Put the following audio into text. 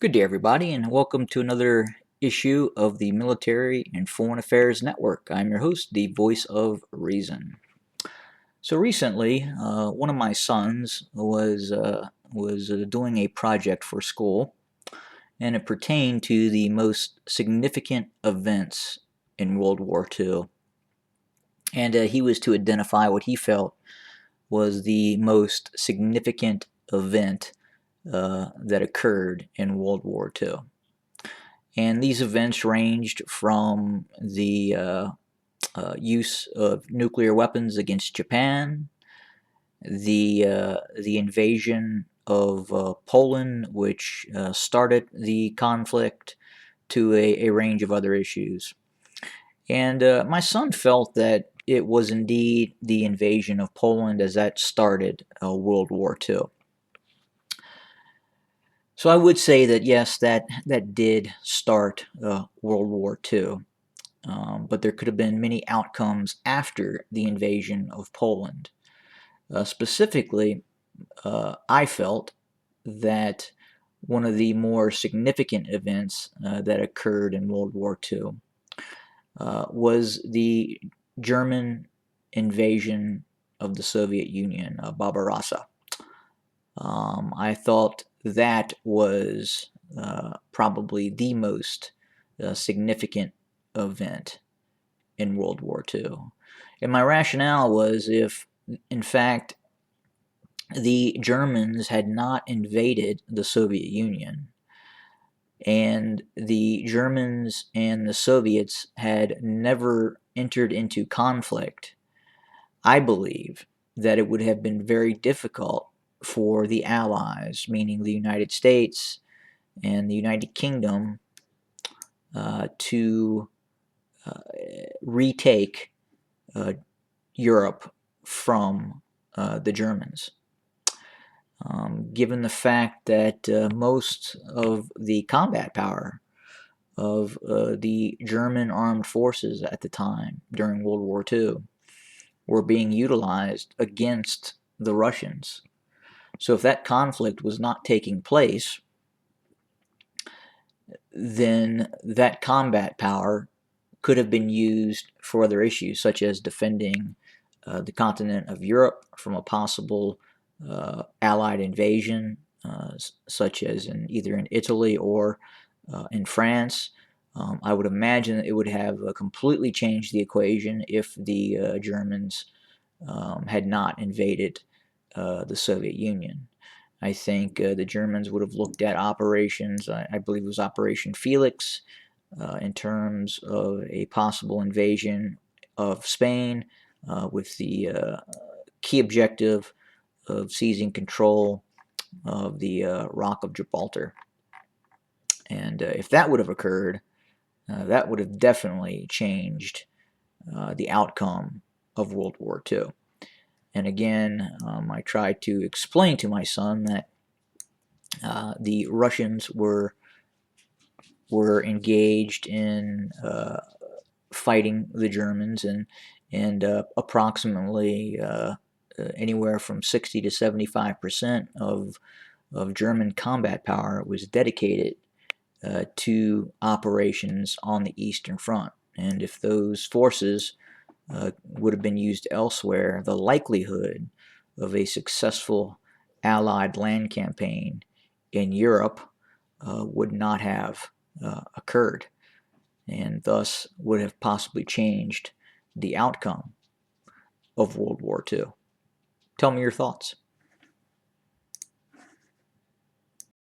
Good day, everybody, and welcome to another issue of the Military and Foreign Affairs Network. I'm your host, the voice of reason. So recently, one of my sons was doing a project for school, and it pertained to the most significant events in World War II. And he was to identify what he felt was the most significant event that occurred in World War II. And these events ranged from the use of nuclear weapons against Japan, the invasion of Poland, which started the conflict, to a range of other issues. And my son felt that it was indeed the invasion of Poland as that started World War II. So I would say that yes, that did start World War II. But there could have been many outcomes after the invasion of Poland. Specifically, I felt that one of the more significant events that occurred in World War II was the German invasion of the Soviet Union, Barbarossa. I thought that was probably the most significant event in World War II. And my rationale was if, in fact, the Germans had not invaded the Soviet Union, and the Germans and the Soviets had never entered into conflict, I believe that it would have been very difficult for the Allies, meaning the United States and the United Kingdom, to retake Europe from the Germans. Given the fact that most of the combat power of the German armed forces at the time during World War II were being utilized against the Russians. So if that conflict was not taking place, then that combat power could have been used for other issues, such as defending the continent of Europe from a possible Allied invasion, such as either in Italy or in France. I would imagine that it would have completely changed the equation if the Germans had not invaded the Soviet Union. I think the Germans would have looked at operations, I believe it was Operation Felix, in terms of a possible invasion of Spain with the key objective of seizing control of the Rock of Gibraltar. And if that would have occurred, that would have definitely changed the outcome of World War II. And again, I tried to explain to my son that the Russians were engaged in fighting the Germans, and approximately anywhere from 60 to 75% of German combat power was dedicated to operations on the Eastern Front. And if those forces would have been used elsewhere, the likelihood of a successful Allied land campaign in Europe would not have occurred, and thus would have possibly changed the outcome of World War II. Tell me your thoughts.